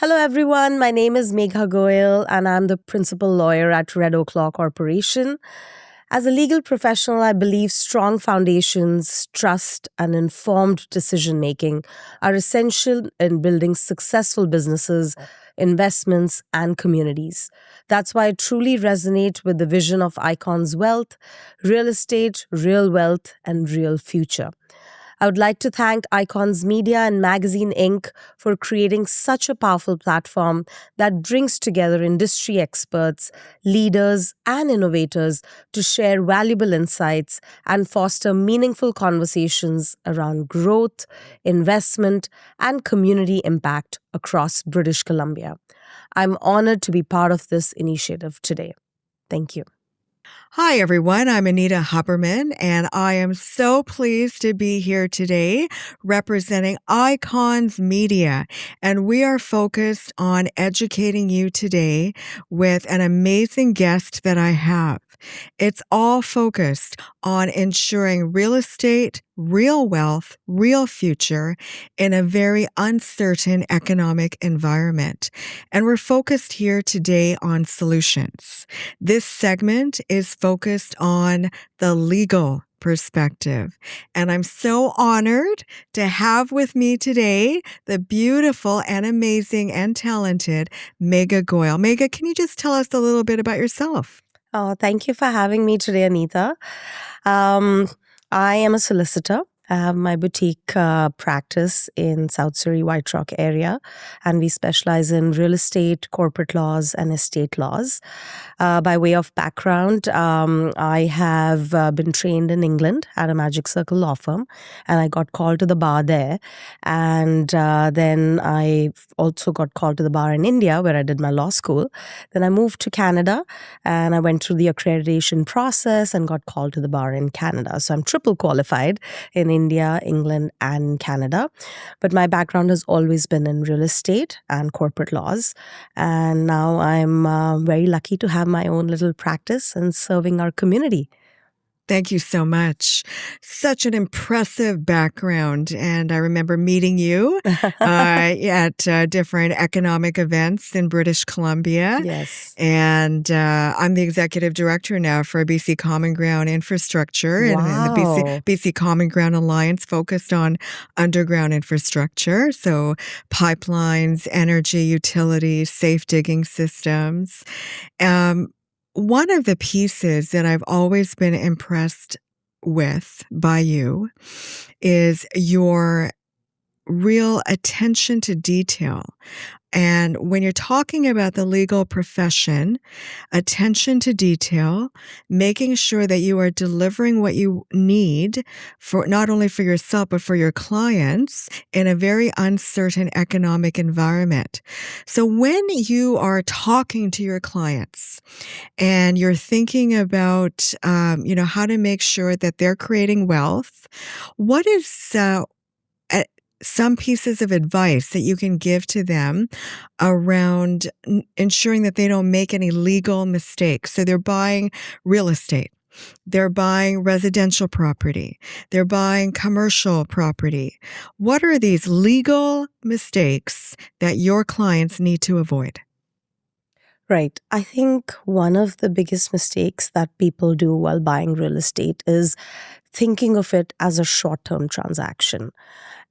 Hello, everyone. My name is Megha Goyal, and I'm the principal lawyer at Red Oak Law Corporation. As a legal professional, I believe strong foundations, trust, and informed decision making are essential in building successful businesses, investments, and communities. That's why I truly resonate with the vision of Icon's Wealth, real estate, real wealth, and real future. I would like to thank Icons Media and Magazine Inc. for creating such a powerful platform that brings together industry experts, leaders, and innovators to share valuable insights and foster meaningful conversations around growth, investment, and community impact across British Columbia. I'm honored to be part of this initiative today. Thank you. Hi, everyone. I'm Anita Hupperman, and I am so pleased to be here today representing Icons Media. And we are focused on educating you today with an amazing guest that I have. It's all focused on ensuring real estate, real wealth, real future in a very uncertain economic environment. And we're focused here today on solutions. This segment is focused on the legal perspective. And I'm so honored to have with me today the beautiful and amazing and talented Megha Goyal. Megha, can you just tell us a little bit about yourself? Oh, thank you for having me today, Anita. I am a solicitor. I have my boutique practice in South Surrey, White Rock area, and we specialize in real estate, corporate laws, and estate laws. By way of background, I have been trained in England at a Magic Circle law firm, and I got called to the bar there. And then I also got called to the bar in India, where I did my law school. Then I moved to Canada, and I went through the accreditation process and got called to the bar in Canada. So I'm triple qualified in India, England, and Canada. But my background has always been in real estate and corporate laws. And now I'm very lucky to have my own little practice and serving our community. Thank you so much. Such an impressive background. And I remember meeting you at different economic events in British Columbia. Yes. And I'm the executive director now for BC Common Ground Infrastructure. Wow. And the BC Common Ground Alliance focused on underground infrastructure. So pipelines, energy, utilities, safe digging systems. One of the pieces that I've always been impressed with by you is your real attention to detail. And when you're talking about the legal profession, attention to detail, making sure that you are delivering what you need for not only for yourself, but for your clients in a very uncertain economic environment. So when you are talking to your clients and you're thinking about, how to make sure that they're creating wealth, what is some pieces of advice that you can give to them around ensuring that they don't make any legal mistakes? So they're buying real estate, they're buying residential property, they're buying commercial property. What are these legal mistakes that your clients need to avoid? Right. I think one of the biggest mistakes that people do while buying real estate is thinking of it as a short-term transaction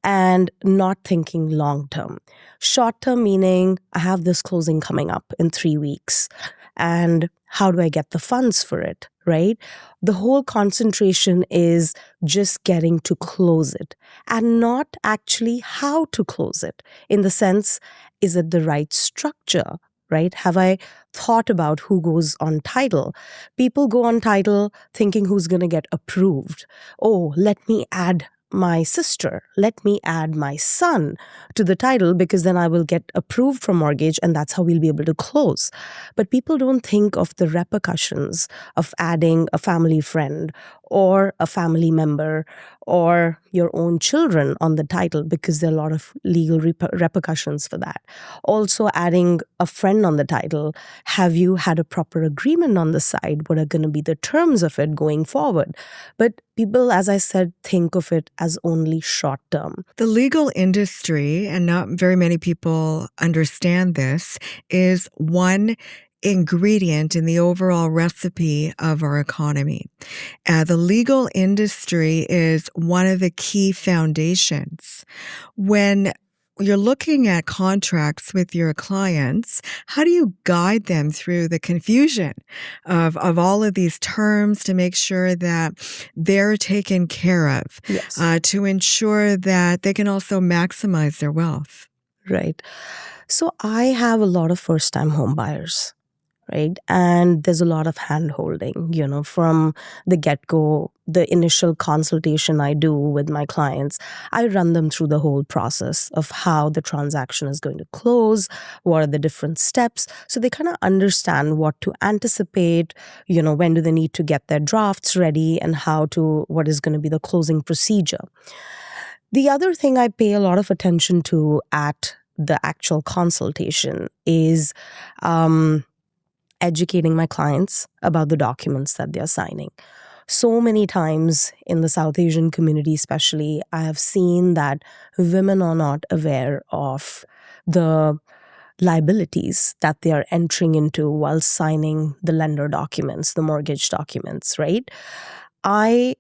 and not thinking long-term. Short-term meaning, I have this closing coming up in 3 weeks, and how do I get the funds for it, right? The whole concentration is just getting to close it and not actually how to close it. In the sense, is it the right structure? Right? Have I thought about who goes on title? People go on title thinking who's going to get approved. Oh, let me add my sister, let me add my son to the title because then I will get approved for mortgage and that's how we'll be able to close. But people don't think of the repercussions of adding a family friend or a family member or your own children on the title, because there are a lot of legal repercussions for that. Also adding a friend on the title. Have you had a proper agreement on the side? What are going to be the terms of it going forward? But people, as I said, think of it as only short term. The legal industry, and not very many people understand this, is one ingredient in the overall recipe of our economy. The legal industry is one of the key foundations. When you're looking at contracts with your clients, how do you guide them through the confusion of all of these terms to make sure that they're taken care of, Yes. to ensure that they can also maximize their wealth? Right. So I have a lot of first-time home buyers, right? And there's a lot of hand-holding, from the get-go, the initial consultation I do with my clients. I run them through the whole process of how the transaction is going to close, what are the different steps, so they kind of understand what to anticipate, when do they need to get their drafts ready, and what is going to be the closing procedure. The other thing I pay a lot of attention to at the actual consultation is educating my clients about the documents that they're signing. So many times in the South Asian community especially, I have seen that women are not aware of the liabilities that they are entering into while signing the lender documents, the mortgage documents, right? I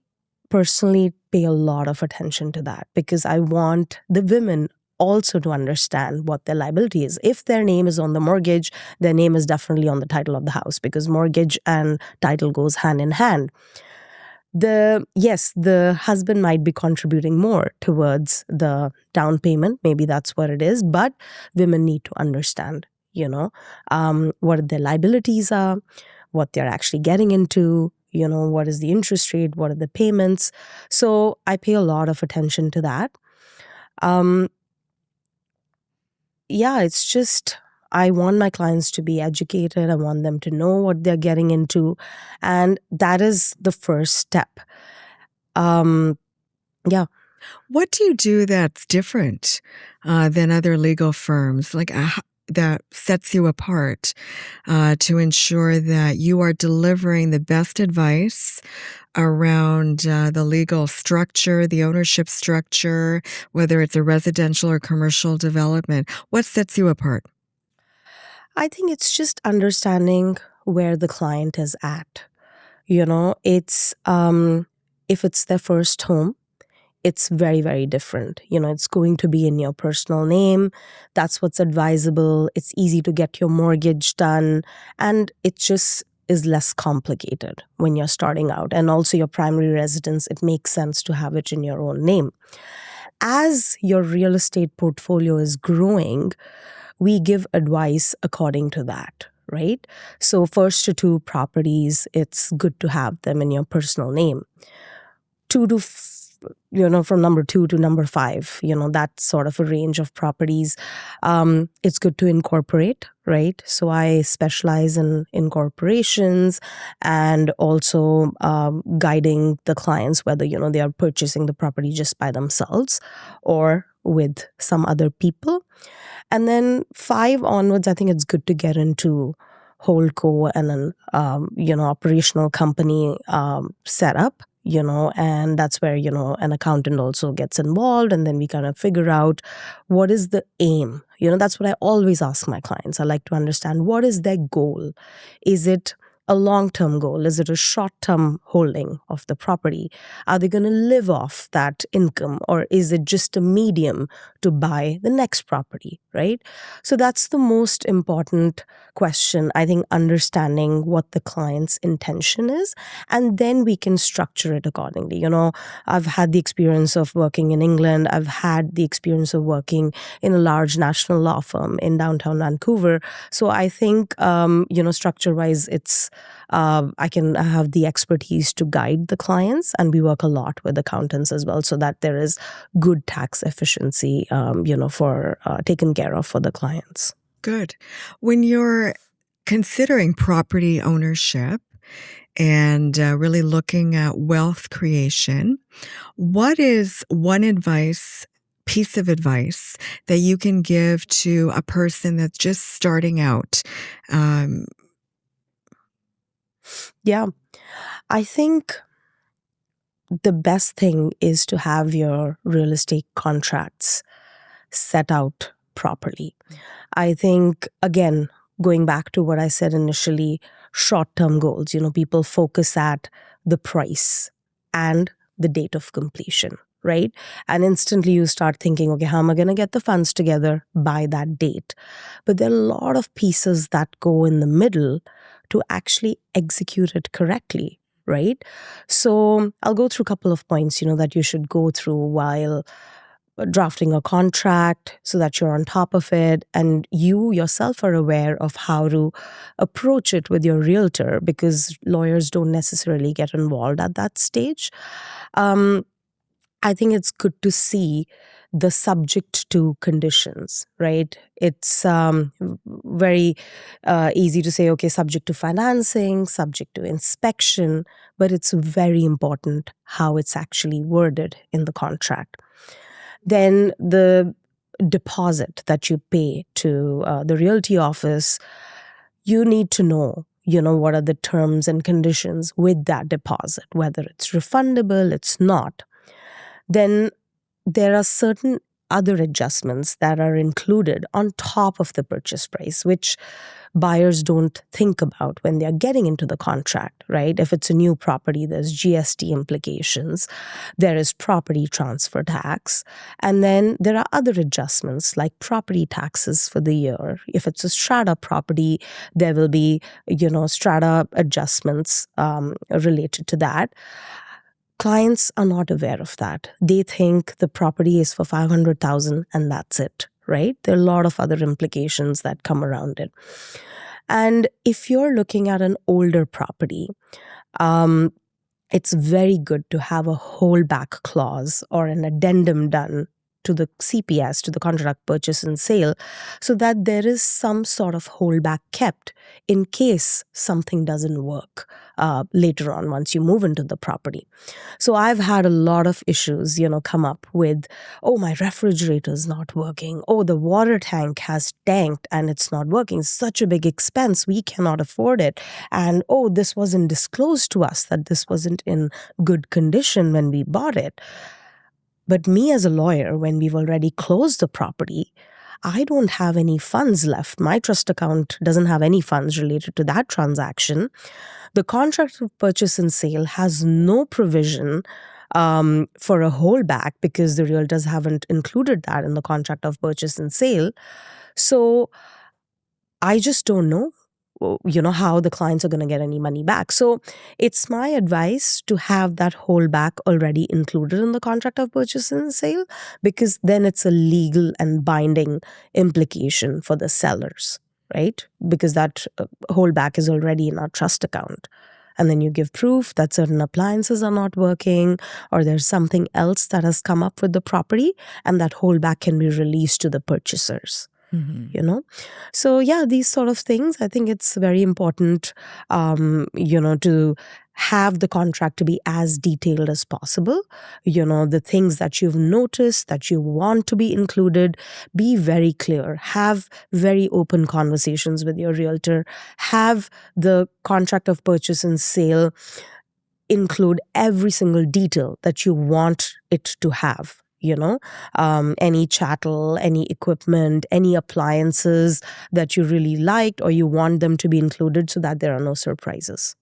personally pay a lot of attention to that because I want the women also to understand what their liability is. If their name is on the mortgage, their name is definitely on the title of the house, because mortgage and title goes hand in hand. The husband might be contributing more towards the down payment. Maybe that's what it is. But women need to understand, what their liabilities are, what they're actually getting into, what is the interest rate, what are the payments. So I pay a lot of attention to that. It's just, I want my clients to be educated. I want them to know what they're getting into. And that is the first step. What do you do that's different than other legal firms, that sets you apart to ensure that you are delivering the best advice around the legal structure, the ownership structure, whether it's a residential or commercial development? What sets you apart? I think it's just understanding where the client is at. It's if it's their first home, it's very, very different. It's going to be in your personal name. That's what's advisable. It's easy to get your mortgage done. And it just is less complicated when you're starting out. And also your primary residence, it makes sense to have it in your own name. As your real estate portfolio is growing, we give advice according to that, right? So first to two properties, it's good to have them in your personal name. From number 2 to number 5, that sort of a range of properties. It's good to incorporate, right? So I specialize in incorporations and also guiding the clients whether, they are purchasing the property just by themselves or with some other people. And then 5 onwards, I think it's good to get into holdco and an operational company setup. And that's where, an accountant also gets involved, and then we kind of figure out what is the aim. That's what I always ask my clients. I like to understand what is their goal. Is it a long-term goal? Is it a short-term holding of the property? Are they going to live off that income, or is it just a medium to buy the next property, right? So that's the most important question, I think, understanding what the client's intention is, and then we can structure it accordingly. I've had the experience of working in England. I've had the experience of working in a large national law firm in downtown Vancouver. So I think, structure-wise, it's I have the expertise to guide the clients, and we work a lot with accountants as well, so that there is good tax efficiency, for taken care of for the clients. Good. When you're considering property ownership, and really looking at wealth creation. What is one piece of advice that you can give to a person that's just starting out? Um, Yeah, I think the best thing is to have your real estate contracts set out properly. I think, again, going back to what I said initially, short term goals, people focus at the price and the date of completion, right? And instantly you start thinking, okay, how am I going to get the funds together by that date? But there are a lot of pieces that go in the middle to actually execute it correctly. Right. So I'll go through a couple of points, that you should go through while drafting a contract so that you're on top of it and you yourself are aware of how to approach it with your realtor, because lawyers don't necessarily get involved at that stage. I think it's good to see the subject to conditions, right? It's very easy to say, okay, subject to financing, subject to inspection, but it's very important how it's actually worded in the contract. Then the deposit that you pay to the realty office, you need to know, what are the terms and conditions with that deposit, whether it's refundable, it's not. Then there are certain other adjustments that are included on top of the purchase price, which buyers don't think about when they're getting into the contract, right? If it's a new property, there's GST implications, there is property transfer tax, and then there are other adjustments like property taxes for the year. If it's a strata property, there will be, strata adjustments related to that. Clients are not aware of that. They think the property is for $500,000 and that's it, right? There are a lot of other implications that come around it. And if you're looking at an older property, it's very good to have a holdback clause or an addendum done to the CPS, to the contract purchase and sale, so that there is some sort of holdback kept in case something doesn't work later on once you move into the property. So I've had a lot of issues, come up with, oh, my refrigerator is not working. Oh, the water tank has tanked and it's not working. It's such a big expense. We cannot afford it. And, oh, this wasn't disclosed to us that this wasn't in good condition when we bought it. But me as a lawyer, when we've already closed the property, I don't have any funds left. My trust account doesn't have any funds related to that transaction. The contract of purchase and sale has no provision for a holdback because the realtors haven't included that in the contract of purchase and sale. So I just don't know, how the clients are going to get any money back. So it's my advice to have that holdback already included in the contract of purchase and sale, because then it's a legal and binding implication for the sellers, right? Because that holdback is already in our trust account. And then you give proof that certain appliances are not working or there's something else that has come up with the property, and that holdback can be released to the purchasers. Mm-hmm. So yeah, these sort of things, I think it's very important, to have the contract to be as detailed as possible. The things that you've noticed that you want to be included, be very clear. Have very open conversations with your realtor. Have the contract of purchase and sale include every single detail that you want it to have. Any chattel, any equipment, any appliances that you really liked or you want them to be included so that there are no surprises.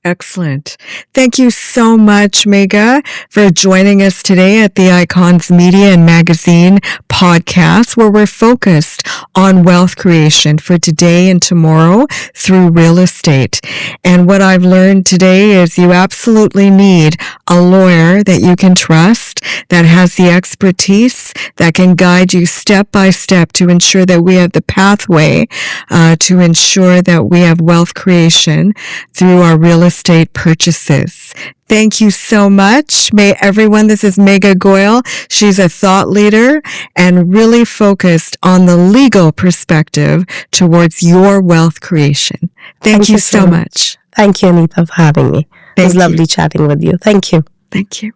Excellent. Thank you so much, Megha, for joining us today at the Icons Media and Magazine podcast, where we're focused on wealth creation for today and tomorrow through real estate. And what I've learned today is you absolutely need a lawyer that you can trust, that has the expertise, that can guide you step by step to ensure that we have the pathway to ensure that we have wealth creation through our real estate purchases. Thank you so much. May everyone, this is Megha Goyal. She's a thought leader and really focused on the legal perspective towards your wealth creation. Thank you so much. Thank you, Anita, for having me. It was Thank you. lovely chatting with you. Thank you. Thank you.